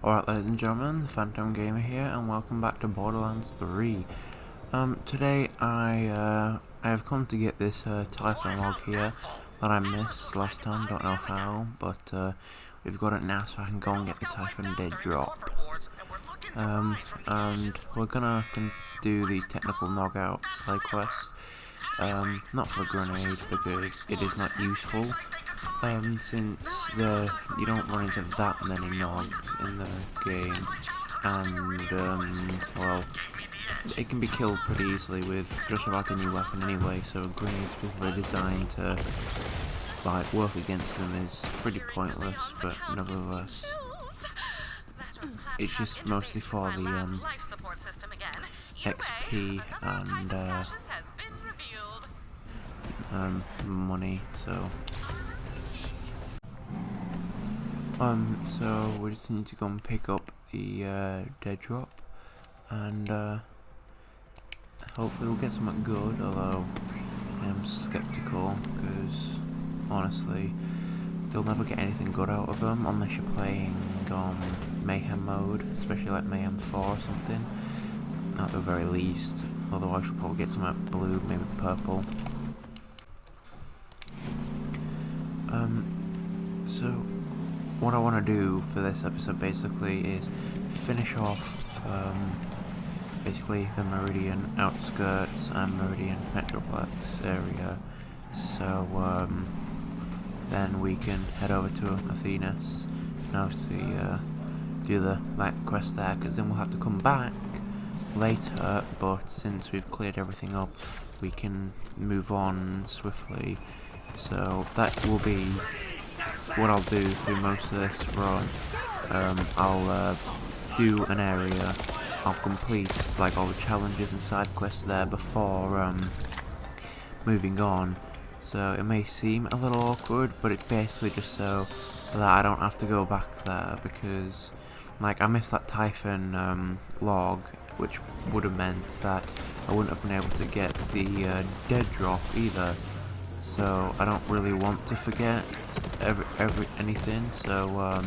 Alright, ladies and gentlemen, the Phantom Gamer here, and welcome back to Borderlands 3. Today I have come to get this Typhon log here that I missed last time, don't know how, but we've got it now so I can go and get the Typhon dead drop. And we're gonna do the technical knock-out side quest. Not for the grenade because it is not useful. Since you don't run into that many nogs in the game, and well, it can be killed pretty easily with just about any weapon anyway. So grenades specifically designed to like work against them is pretty pointless, but nevertheless, it's just mostly for the XP and money. So we just need to go and pick up the dead drop, and hopefully we'll get something good, although I am skeptical, because honestly, you'll never get anything good out of them unless you're playing on Mayhem mode, especially like Mayhem 4 or something, at the very least. Otherwise you'll probably get something blue, maybe purple. So what I want to do for this episode basically is finish off basically the Meridian outskirts and Meridian Metroplex area, so then we can head over to Athenas and obviously do the quest there, because then we'll have to come back later, but since we've cleared everything up we can move on swiftly. So that will be what I'll do through most of this run. I'll do an area, I'll complete like all the challenges and side quests there before moving on. So it may seem a little awkward, but it's basically just so that I don't have to go back there, because like I missed that Typhon log, which would have meant that I wouldn't have been able to get the dead drop either. So I don't really want to forget anything. So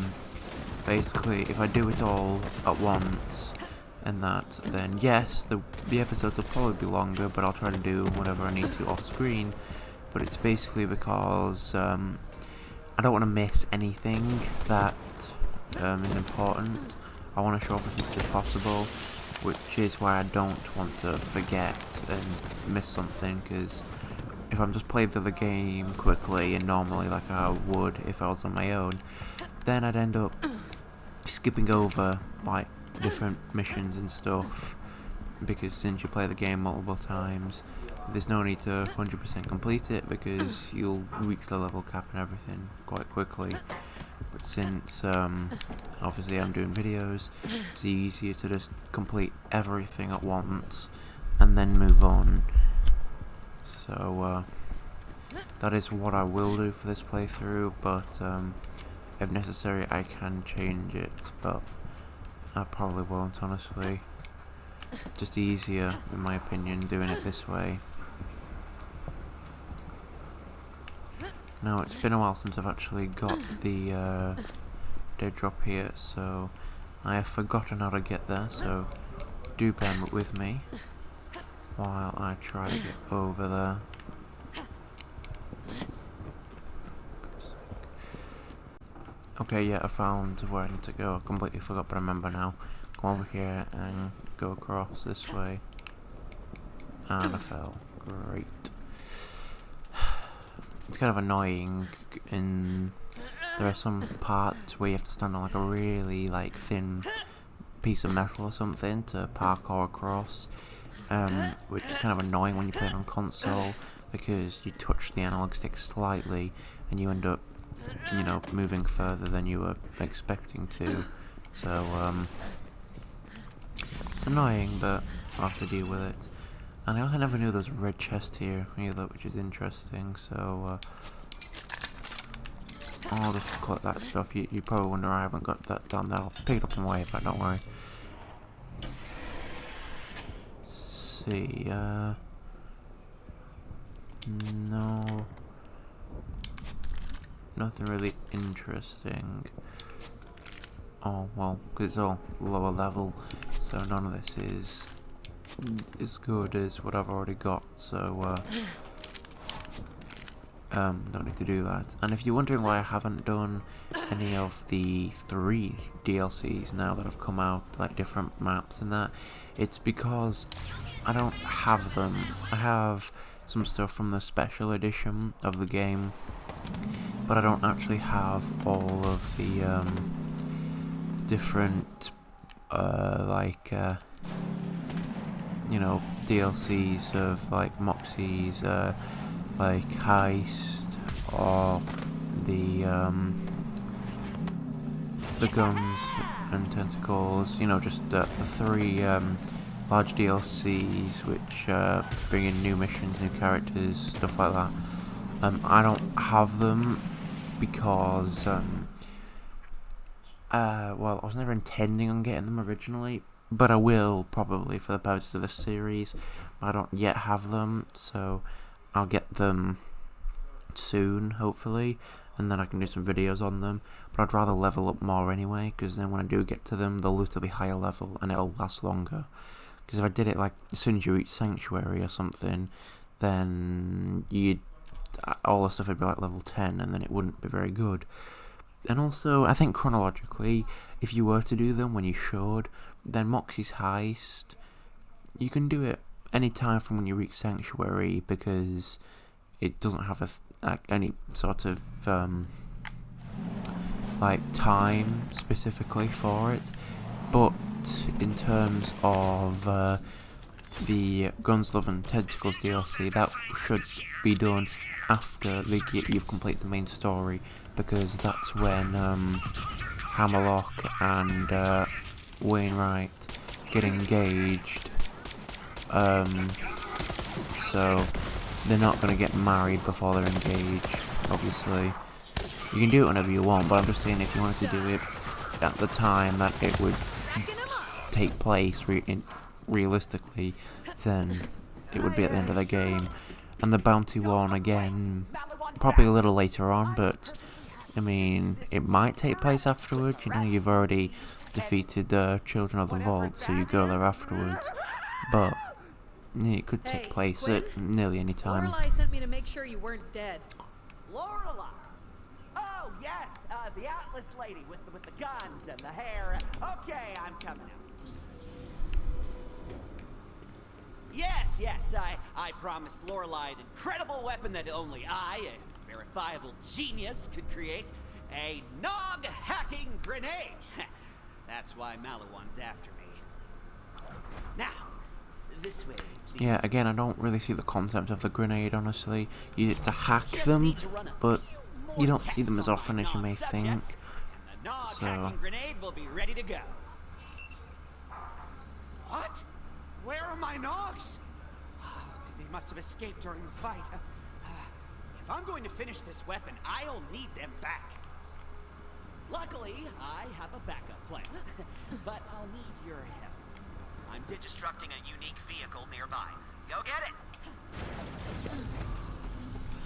basically, if I do it all at once and that, then yes, the episodes will probably be longer, but I'll try to do whatever I need to off screen. But it's basically because I don't want to miss anything that is important. I want to show up as much as possible, which is why I don't want to forget and miss something, because if I'm just playing through the game quickly and normally like I would if I was on my own, then I'd end up skipping over like different missions and stuff, because since you play the game multiple times, there's no need to 100% complete it, because you'll reach the level cap and everything quite quickly. But since obviously I'm doing videos, it's easier to just complete everything at once and then move on. So that is what I will do for this playthrough, but if necessary I can change it, but I probably won't, honestly. Just easier, in my opinion, doing it this way. Now, it's been a while since I've actually got the dead drop here, so I have forgotten how to get there, so do bear with me while I try to get over there. Okay, yeah, I found where I need to go. I completely forgot, but I remember now. Go over here and go across this way. And I fell. Great. It's kind of annoying, and there are some parts where you have to stand on like a really thin piece of metal or something to parkour across, which is kind of annoying when you play it on console, because you touch the analog stick slightly and you end up, you know, moving further than you were expecting to. So it's annoying, but I'll have to deal with it. And I also never knew there was a red chest here either, which is interesting, so I'll just collect that stuff. You probably wonder I haven't got that down there. I'll pick it up on the way, but don't worry. Let's see, no, nothing really interesting. Oh, well, 'cause it's all lower level, so none of this is as good as what I've already got, so, don't need to do that. And if you're wondering why I haven't done any of the 3 DLCs now that have come out, like different maps and that, it's because I don't have them. I have some stuff from the special edition of the game, but I don't actually have all of the, different, you know, DLCs of, like, Moxies, like heist, or the guns and tentacles, you know, just the 3 large DLCs which bring in new missions, new characters, stuff like that. I don't have them because well, I was never intending on getting them originally, but I will probably for the purposes of this series. I don't yet have them, so I'll get them soon, hopefully, and then I can do some videos on them. But I'd rather level up more anyway, because then when I do get to them, the loot will be higher level and it'll last longer. Because if I did it like as soon as you reach Sanctuary or something, then all the stuff would be like level 10, and then it wouldn't be very good. And also, I think chronologically, if you were to do them when you should, then Moxie's heist, you can do it any time from when you reach Sanctuary, because it doesn't have any sort of like time specifically for it. But in terms of the Guns, Love and Tentacles DLC, that should be done after you've completed the main story, because that's when Hammerlock and Wainwright get engaged. So they're not going to get married before they're engaged, obviously. You can do it whenever you want, but I'm just saying if you wanted to do it at the time that it would take place realistically, then it would be at the end of the game. And the bounty one, again, probably a little later on, but I mean, it might take place afterwards. You know, you've already defeated the Children of the Vault, so you go there afterwards. But it could take place at nearly any time. Lorelei sent me to make sure you weren't dead. Lorelei? Oh, yes, the Atlas lady with the guns and the hair. Okay, I'm coming out. Yes, I promised Lorelei an incredible weapon that only I, a verifiable genius, could create. A nog-hacking grenade. That's why Marwan's after me. Now, this way, please. Yeah, again, I don't really see the concept of the grenade, honestly. You use it to hack them, but you don't see them as often as you may think. And the nog-hacking grenade will be ready to go. What? Where are my nogs? They must have escaped during the fight. If I'm going to finish this weapon, I'll need them back. Luckily, I have a backup plan. But I'll need your help. I'm digistructing a unique vehicle nearby. Go get it!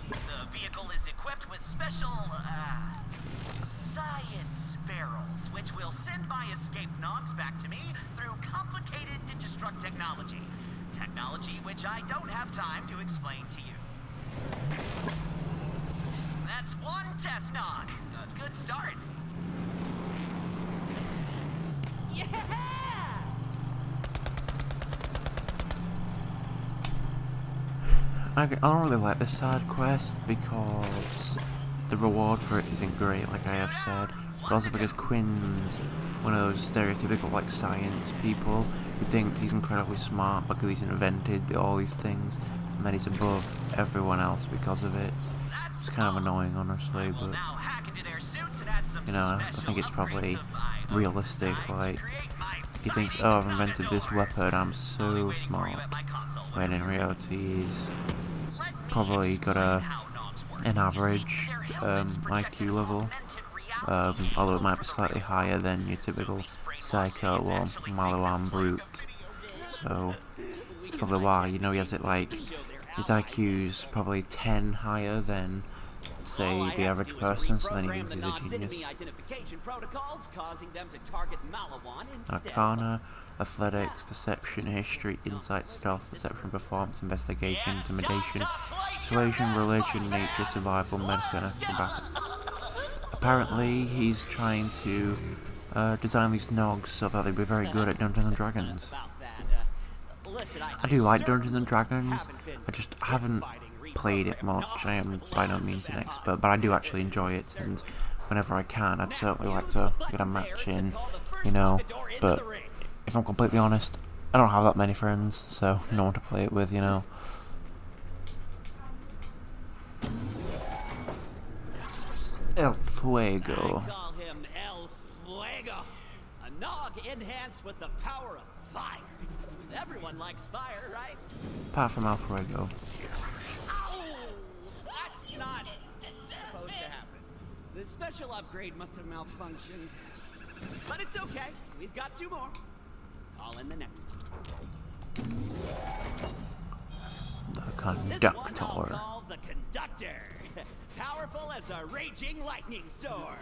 The vehicle is equipped with special, science barrels, which will send my escaped nogs back to me through complicated digistruct technology. Technology which I don't have time to explain to you. That's one test nog. A good start. Yeah! I don't really like this side quest because the reward for it isn't great, like I have said. But also because Quinn's one of those stereotypical like science people who thinks he's incredibly smart because he's invented all these things, and that he's above everyone else because of it. It's kind of annoying, honestly, but you know, I think it's probably realistic. Like, he thinks, oh, I've invented this weapon, I'm so smart, when in reality he's probably got an average IQ level, although it might be slightly higher than your typical Psycho or Marwan brute. So it's probably why, you know, he has it like, his IQ's probably 10 higher than say, the average person, so then he thinks he's a genius. Identification protocols, causing them to target Marwan instead. Arcana, athletics, deception, history, insight, stealth, deception, performance, investigation, intimidation, persuasion, religion, nature, survival, medicine, acrobatics. Apparently, he's trying to design these nogs so that they'd be very good at Dungeons and Dragons. I do like Dungeons and Dragons, I just haven't played it much. I am by no means an expert, but I do actually enjoy it, and whenever I can, I'd certainly like to get a match in, you know, but if I'm completely honest, I don't have that many friends, so no one to play it with, you know. El Fuego. I call him El Fuego. A nog enhanced with the power of fire. Everyone likes fire, right? Apart from El Fuego. Ow! That's not supposed to happen. The special upgrade must have malfunctioned. But it's okay. We've got 2 more. Call in the next one. The This one I'll Conductor. call the Conductor. Powerful as a raging lightning storm.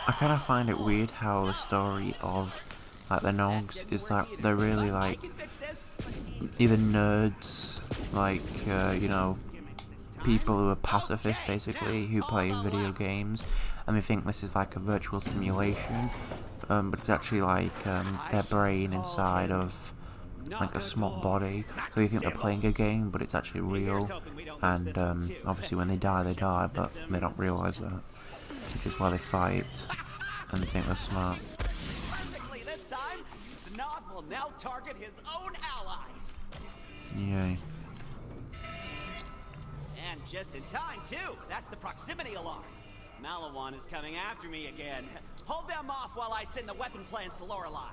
I kind of find it weird how the story of like the Nogs is that they're really like either nerds, like you know, people who are pacifists basically, who play video games, and they think this is like a virtual simulation, but it's actually like their brain inside of like a small body, so they think they're playing a game, but it's actually real, and obviously when they die, but they don't realise that, which is why they fight and they think they're smart. Perfectly this time, the Nog will now target his own allies. Yay. And just in time, too. That's the proximity alarm. Marwan is coming after me again. Hold them off while I send the weapon plans to Lorelei.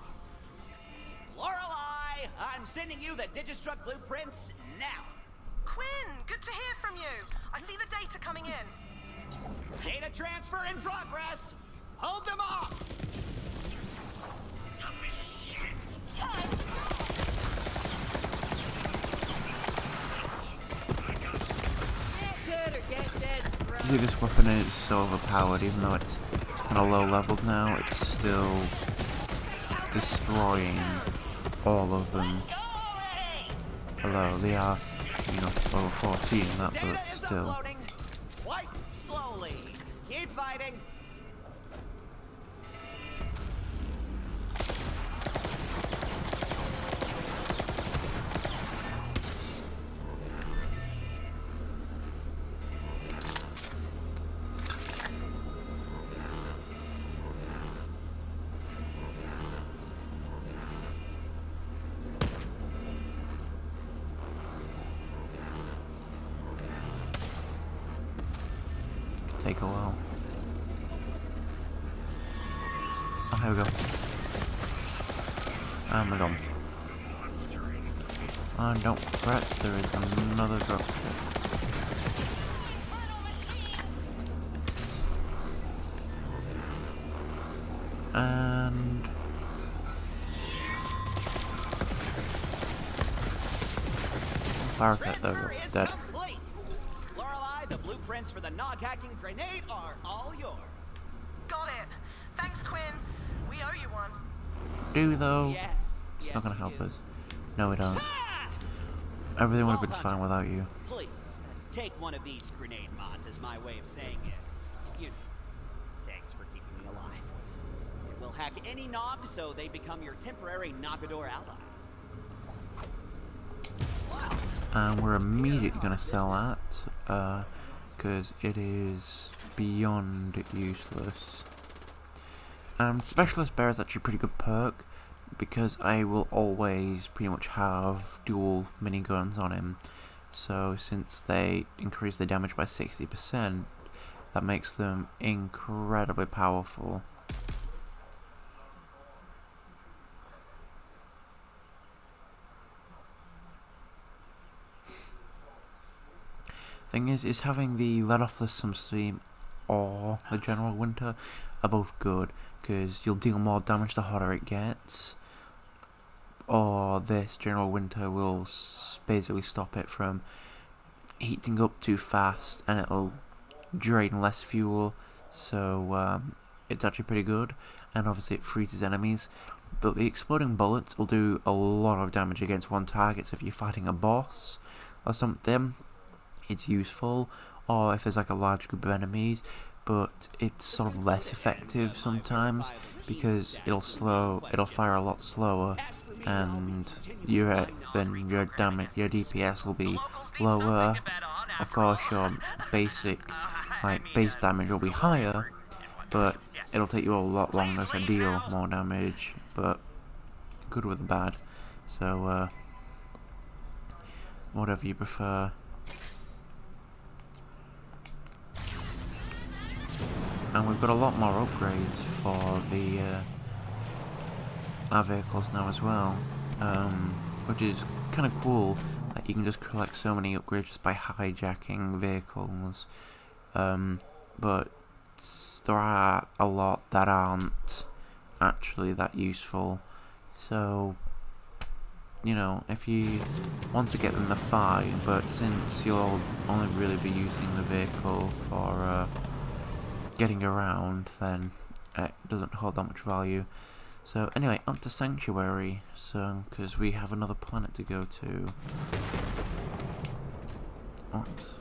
Lorelei, I'm sending you the Digistruct blueprints now. Quinn, good to hear from you. I see the data coming in. Data transfer in progress. Hold them off. Get good or get dead, scrub. See, this weapon is so overpowered, even though it's kind of low levels now, it's still destroying all of them. Although they are, you know, over 14 and that, Data but is still. uploading. Quite slowly. Keep fighting. Take a while. Oh, here we go. And we're gone. And don't fret, there is another dropship. And fire cut, there we go. Transfer is Dead. complete. Lorelei, the blueprints for the Nog hacking grenade are all yours. Got it. Thanks, Quinn. We owe you one. Do we though? Yes. It's yes, not gonna you help do. us. No, we don't. Ah! Everything would have been Vault fine Hunter, without you. Please, take one of these grenade mods as my way of saying it. You know, thanks for keeping me alive. It will hack any Nog so they become your temporary Nogador ally. Wow. And we're immediately gonna sell that, because it is beyond useless. Specialist Bear is actually a pretty good perk, because I will always pretty much have dual miniguns on him. So since they increase the damage by 60%, that makes them incredibly powerful. Thing is having the Let Off the Some Steam or the General Winter are both good, because you'll deal more damage the hotter it gets, or this General Winter will basically stop it from heating up too fast and it'll drain less fuel, so it's actually pretty good, and obviously it freezes enemies. But the exploding bullets will do a lot of damage against one target, so if you're fighting a boss or something, it's useful, or if there's like a large group of enemies. But it's sort of less effective sometimes because it'll fire a lot slower, and your DPS will be lower. Of course, your base damage will be higher, but it'll take you a lot longer to deal more damage. But good with the bad. So whatever you prefer. And we've got a lot more upgrades for our vehicles now as well, which is kind of cool that you can just collect so many upgrades just by hijacking vehicles. But there are a lot that aren't actually that useful. So, you know, if you want to get them, they're fine, but since you'll only really be using the vehicle for getting around, then it doesn't hold that much value. So anyway, on to Sanctuary, because we have another planet to go to. Oops.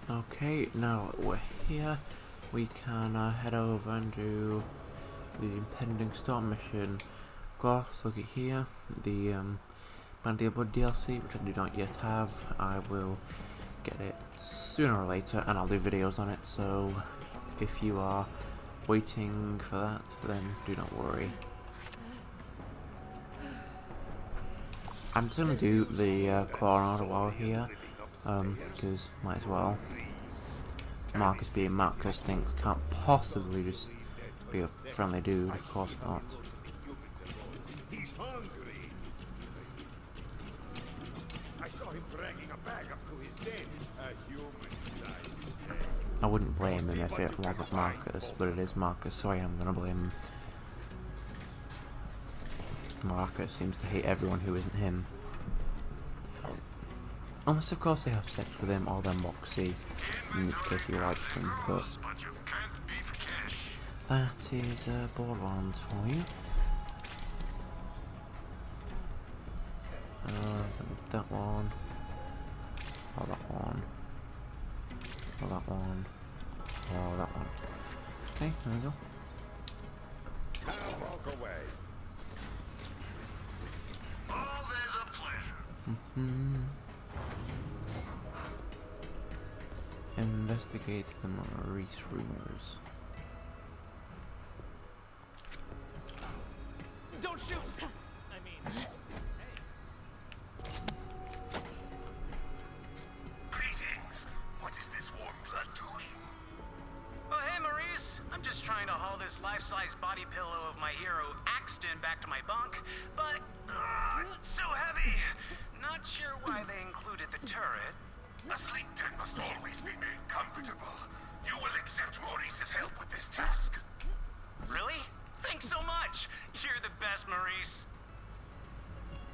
Okay, now that we're here, we can head over and do the impending storm mission. Of course, look at here, the Bandy of Blood DLC, which I do not yet have. I will get it sooner or later, and I'll do videos on it, so if you are waiting for that, then do not worry. I'm just going to do the Claw while here, because might as well. Marcus being Marcus thinks can't possibly just be a friendly dude, of course not. He's hungry. I saw him dragging a bag up to his den. A human-sized den. I wouldn't blame him if it wasn't Marcus, but it is Marcus, so I am gonna blame him. Marcus seems to hate everyone who isn't him. Unless of course they have sex with him or they're Moxie, in which case he likes them, but that is Borderlands for you. That one. Oh, that one. Oh, that one. Oh, that one. Okay, there we go. I'll walk away. Always a pleasure. Investigate the Maurice rumors. Don't shoot! I mean, hey. Greetings. What is this warm blood doing? Oh, hey, Maurice. I'm just trying to haul this life-size body pillow of my hero, Axton, back to my bunk, but it's so heavy. Not sure why they included the turret. A sleep den must always be made comfortable. You will accept Maurice's help with this task. Really? Thanks so much. You're the best, Maurice.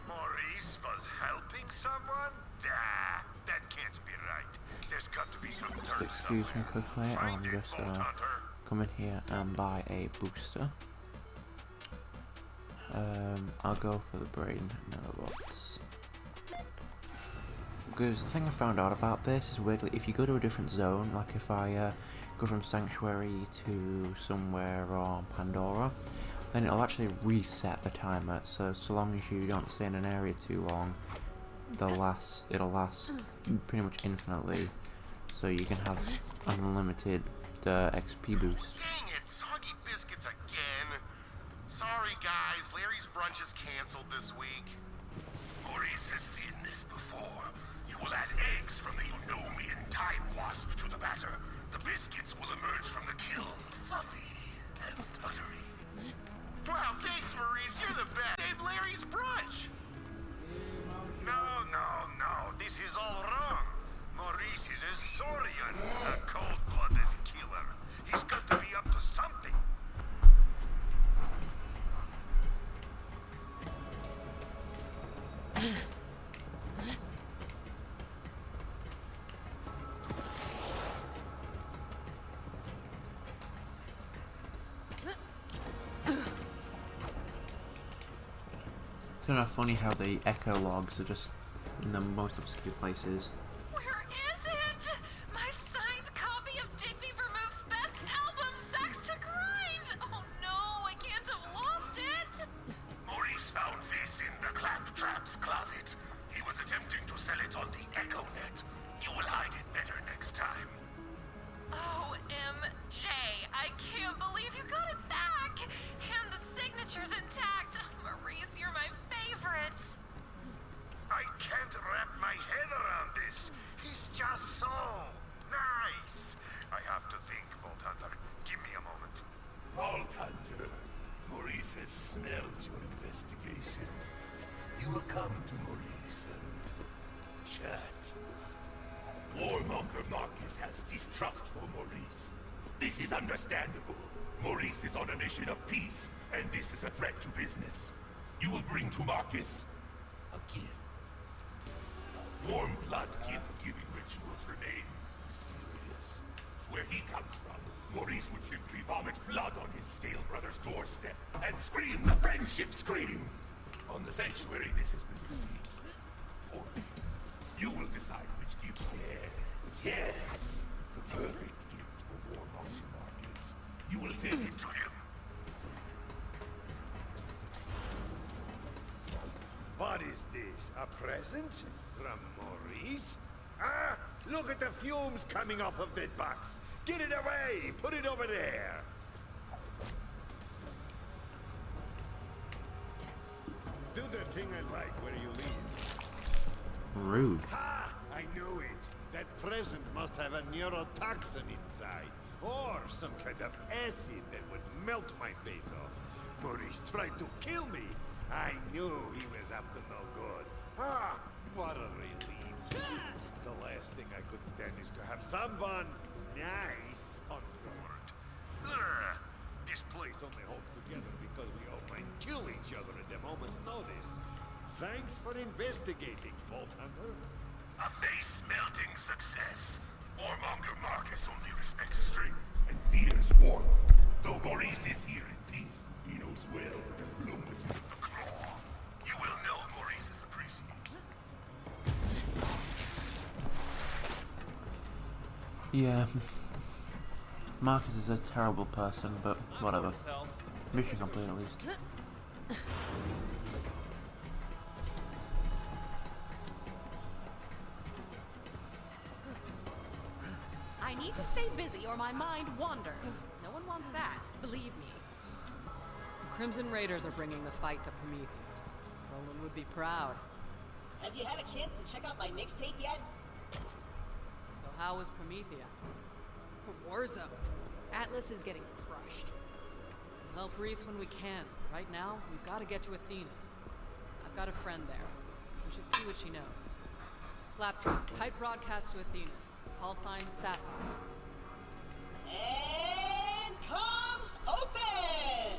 Maurice was helping someone? Nah, that can't be right. There's got to be some dirt Excuse me somewhere. quickly, I'm Find it, just Vault Hunter. come in here and buy a booster. I'll go for the brain nanobots. Because the thing I found out about this is weirdly, if you go to a different zone, like if I go from Sanctuary to somewhere on Pandora, then it'll actually reset the timer. So long as you don't stay in an area too long, it'll last pretty much infinitely. So you can have unlimited XP boost. Dang it, soggy biscuits again. Sorry guys, Larry's brunch is canceled this week. Maurice has seen this before. You will add eggs from the Eunomian time wasp to the batter. The biscuits will emerge from the kiln, fluffy and buttery. Wow, thanks Maurice, you're the best. Save Larry's brunch. No, this is all wrong. Maurice is a Saurian, a cold-blooded killer. He's got to be up to something. It's kind of funny how the echo logs are just in the most obscure places. Where is it? My signed copy of Digby Vermouth's best album, Sex to Grind! Oh no, I can't have lost it! Maurice found this in the Claptrap's closet. He was attempting to sell it on the Echo Net. You will hide it better next time. OMJ, I can't believe you got it back! And the signature's intact! Maurice, you're my favorite! I can't wrap my head around this. He's just so nice. I have to think, Vault Hunter. Give me a moment. Vault Hunter, Maurice has smelled your investigation. You will come to Maurice and chat. Warmonger Marcus has distrust for Maurice. This is understandable. Maurice is on a mission of peace, and this is a threat to business. You will bring to Marcus a gift. Warm blood gift-giving rituals remain mysterious. Where he comes from, Maurice would simply vomit blood on his scale brother's doorstep and scream the friendship scream. On the sanctuary, this has been received poorly. You will decide which gift. Yes, the perfect gift for Warmonger Marcus. You will take it to him. What is this? A present? From Maurice? Ah! Look at the fumes coming off of that box! Get it away! Put it over there! Do the thing I like where you leave. Rude. Ha! I knew it! That present must have a neurotoxin inside. Or some kind of acid that would melt my face off. Maurice tried to kill me! I knew he was up to no good. Ah, what a relief. The last thing I could stand is to have someone nice on board. Ugh. This place only holds together because we all might kill each other at a moment's notice. Thanks for investigating, Vault Hunter. A face-melting success. Warmonger Marcus only respects strength And fears warmth. Though Maurice is here in peace, he knows well the diplomacy. the claw. You will know Maurice's appreciation. Yeah. Marcus is a terrible person, but whatever. Mission complete at least. I need to stay busy or my mind wanders. No one wants that, believe me. The Crimson Raiders are bringing the fight to Promethea. Roland would be proud. Have you had a chance to check out my mixtape yet? So how was Promethea? Warzone. Atlas is getting crushed. We'll help Reese when we can. Right now, we've got to get to Athenas. I've got a friend there. We should see what she knows. Claptrap, tight broadcast to Athenas. Call sign Sapphire. And comms open!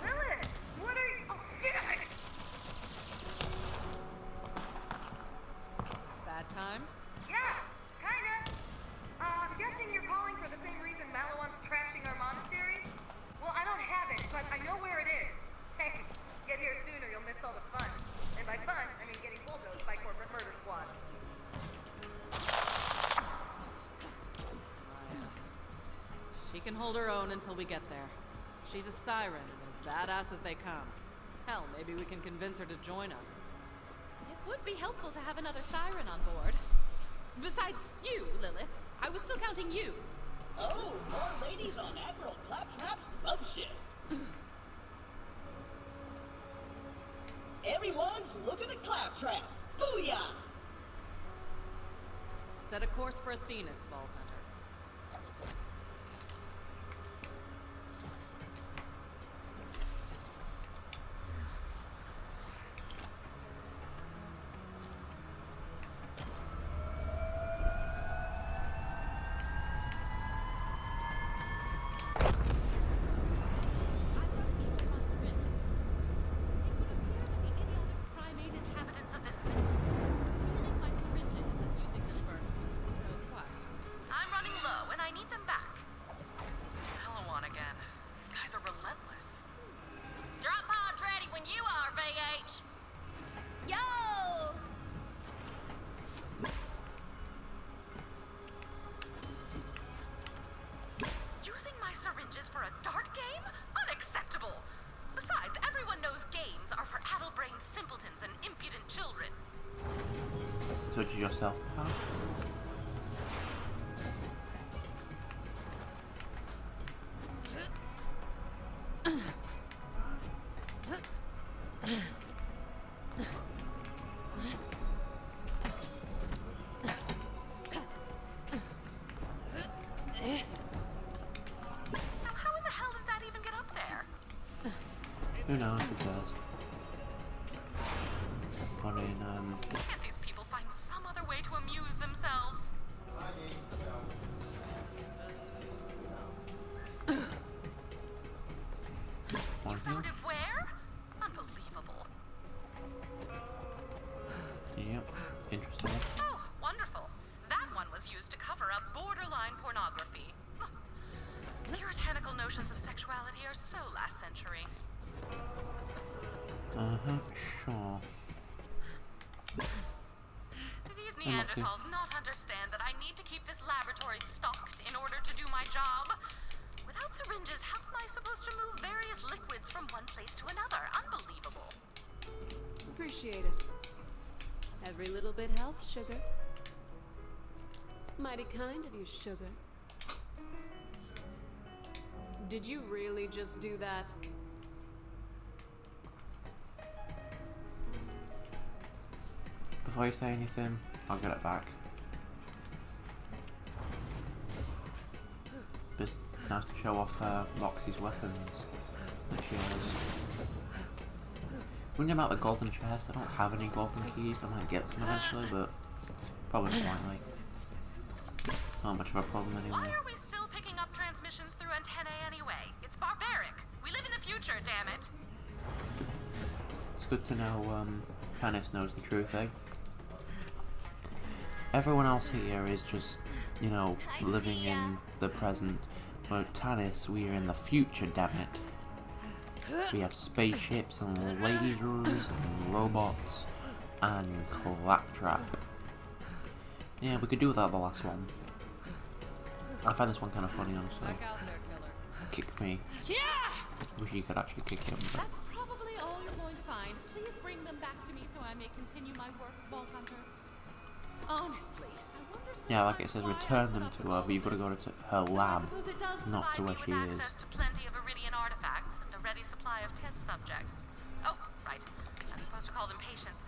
Lilith! What are you... Oh, damn it! Bad time? Yeah, kinda. I'm guessing you're calling for the same reason Malawan's trashing our monastery? Well, I don't have it, but I know where it is. Hey, get here sooner, you'll miss all the fun. And by fun, I mean getting bulldozed by corporate murder squads. hold her own until we get there. She's a siren and as badass as they come. Hell, maybe we can convince her to join us. It would be helpful to have another siren on board. Besides you, Lilith. I was still counting you. Oh, more ladies on Admiral Claptrap's love ship. Everyone's looking at Claptrap. Booyah! Set a course for Athenas, Vault Hunter. Judge yourself, pal. Who knows? Who cares? Can't these people find some other way to amuse themselves? You found it where? Unbelievable. Yep. Interesting. Oh, wonderful. That one was used to cover up borderline pornography. Puritanical notions of sexuality are so last century. Sure. Do these Neanderthals not understand that I need to keep this laboratory stocked in order to do my job? Without syringes, how am I supposed to move various liquids from one place to another? Unbelievable. Appreciate it. Every little bit helps, sugar. Mighty kind of you, sugar. Did you really just do that? Before you say anything, I'll get it back. Just nice to show off Moxie's weapons that she has. When I'm out the golden chest, I don't have any golden keys. I might get some eventually, but probably slightly. Not much of a problem anyway. Why are we still picking up transmissions through antennae anyway? It's barbaric. We live in the future, damn it. It's good to know Athenas knows the truth, eh? Everyone else here is just, you know, living in the present. But Athenas, we are in the future, damn it. We have spaceships and lasers and robots and Claptrap. Yeah, we could do without the last one. I find this one kind of funny, honestly. Back out there, killer. Kick me. Yeah! Wish you could actually kick him. But... That's probably all you're going to find. Please bring them back to me so I may continue my work, Vault Hunter. Honestly, I wonder yeah, like it says, return them to her, but you've got to go to her lab, not to where she is. Access to plenty of Iridian artifacts and a ready supply of test subjects. Oh, right. I'm supposed to call them patients.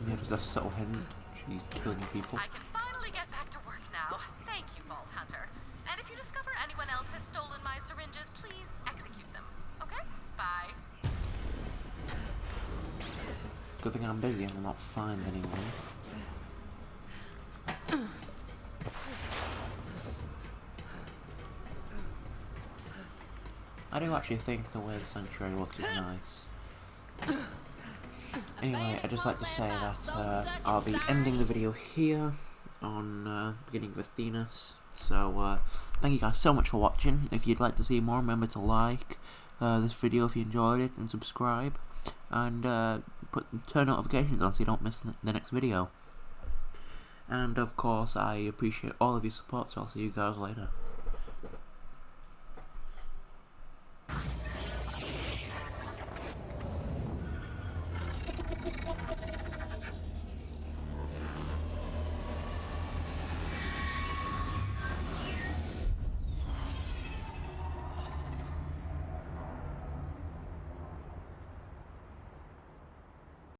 Yeah, there's a subtle hint. She's killing people. I can finally get back to work now. Thank you, Vault Hunter. And if you discover anyone else has stolen my syringes, please execute them. Okay? Bye. Good thing I'm busy and will not find anyone. I do actually think the way the sanctuary looks is nice. Anyway, I'd just like to say that I'll be ending the video here on beginning of Athenas. So thank you guys so much for watching. If you'd like to see more, remember to like this video if you enjoyed it and subscribe. And turn notifications on so you don't miss the next video. And of course, I appreciate all of your support, so I'll see you guys later.